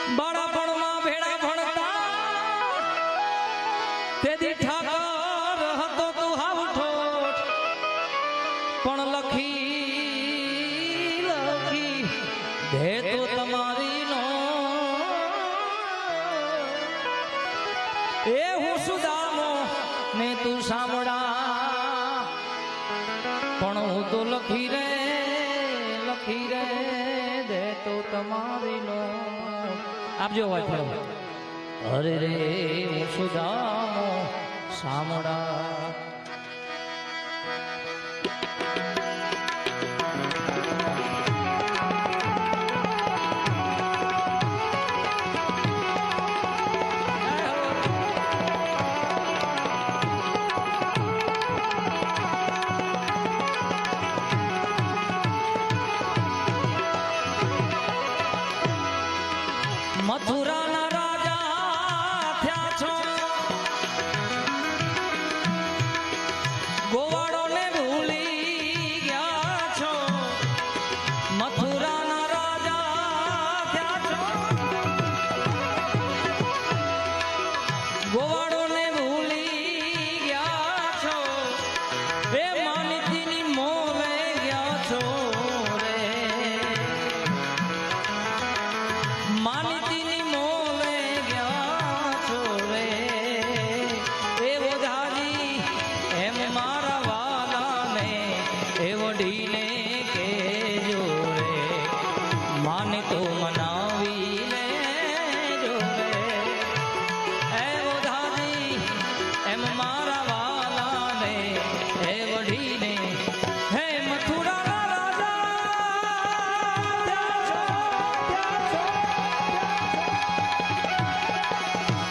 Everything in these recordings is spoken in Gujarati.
બાળપણમાં ભેળા ભણતા તેથી ઠાકર હતો તું હાવ ઠોઠ પણ લખી લખી દે તો તમારી નો એ હું સુદામો ને તું સાંભળા પણ હું તો લખી રે દે તો તમારી નો આપજો વાત અરે રે હું સુદામો સાંભળા મથુરાના રાજા થયા છો ગોવાળોને ભૂલી ગયા છો મથુરાના રાજા થયા છો ગોવાળોને ભૂલી ગયા છો એ માનીતીની મોલે ગયા છો રે માનીતી માને તો મનાવી લે જોરે એ ઓધાજી એમ મારા વાલા ને એ વઢીને હે મથુરાના રાજા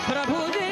પ્રભુજી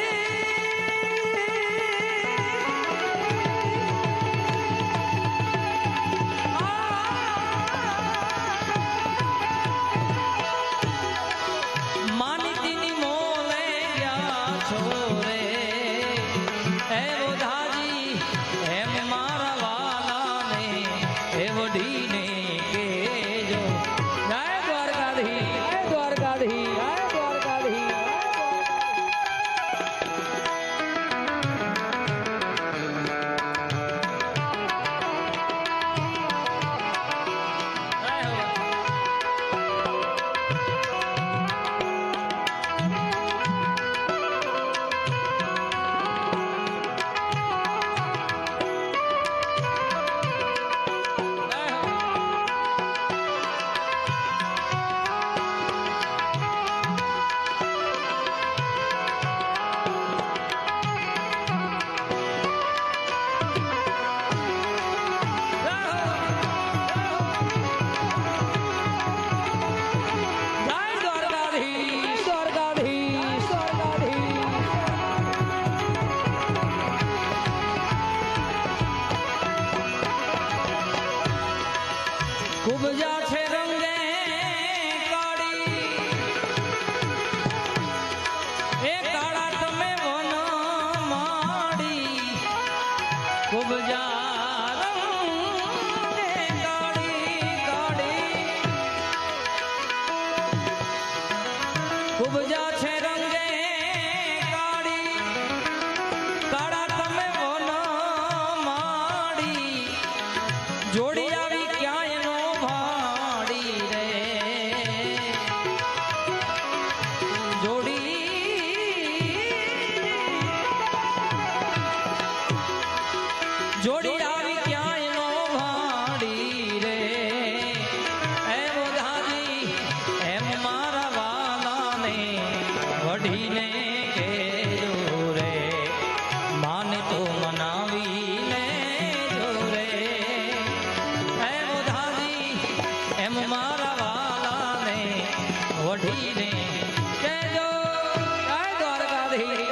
કુબજા છે રંગે કાળી એ કાળા તમે વન માડી કુબજા રંગે કાળી કાળી કુબજા છે રંગે કાળી કાળા તમે વન માડી જોડી જોડી આવી ક્યાંય નો ભાડી રે એમ દાદી એમ મારા વાલાને વઢીને કેજો રે માને તો મનાવી લે રે એમ દાદી એમ મારા વાલાને વઢીને કેજો દ્વારકાધી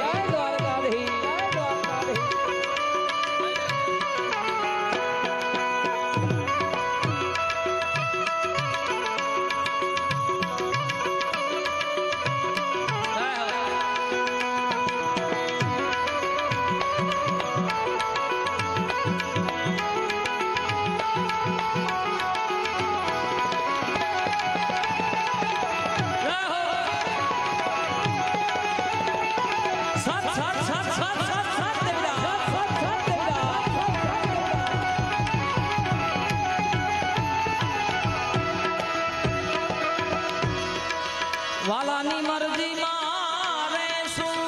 મરજી મારે શું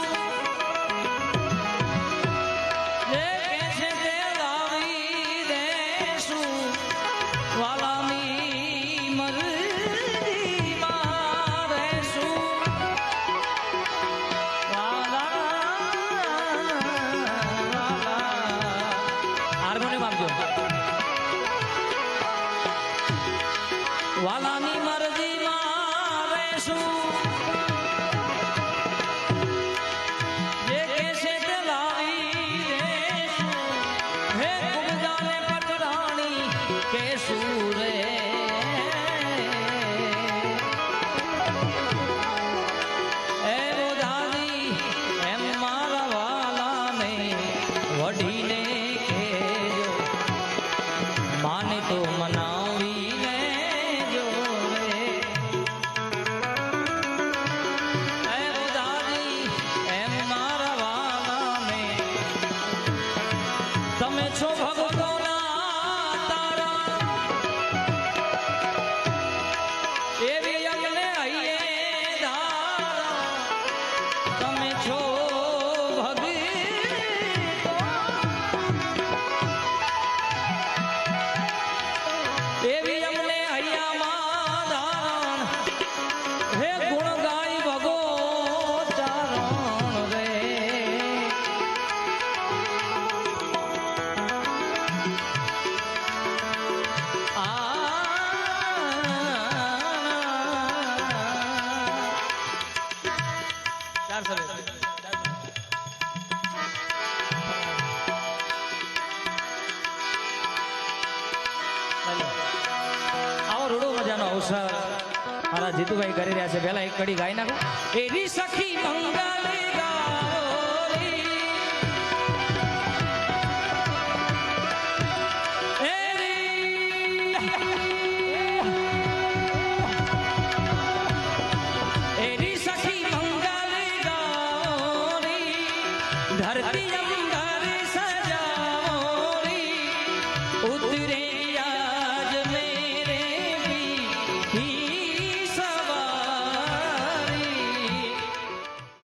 જે કે છે તે લાવી દેશું વાલાની મરજી મારે શું હાર્મોનિયમ આપજો વાલાની મરજી મારે શું જે કેસે તે લાવી દેશું હે કુબજાને પટરાણી કેશું રે એ બોધાજી એમ મારા વાલાને વઢીને કહેજો માને તો મનાવી લેજો રે એ બોધાજી એમ મારા વાલાને તમે છો ભગતોના તારા એવી અમને હૈયે ધારા તમે છો ભગતો એવી અમને હૈયામાં ધારણ હે ગુણ ગાય ભગો ચારણ રે આવો રૂડો મજાનો અવસર મારા જીતુભાઈ કરી રહ્યા છે પહેલા એક કડી ગાઈ નાખો એરી સખી મંગલ ગાઓરી એરી સખી મંગલ ગાઓરી ધરતી અંબર સજાઓરી ઉતરે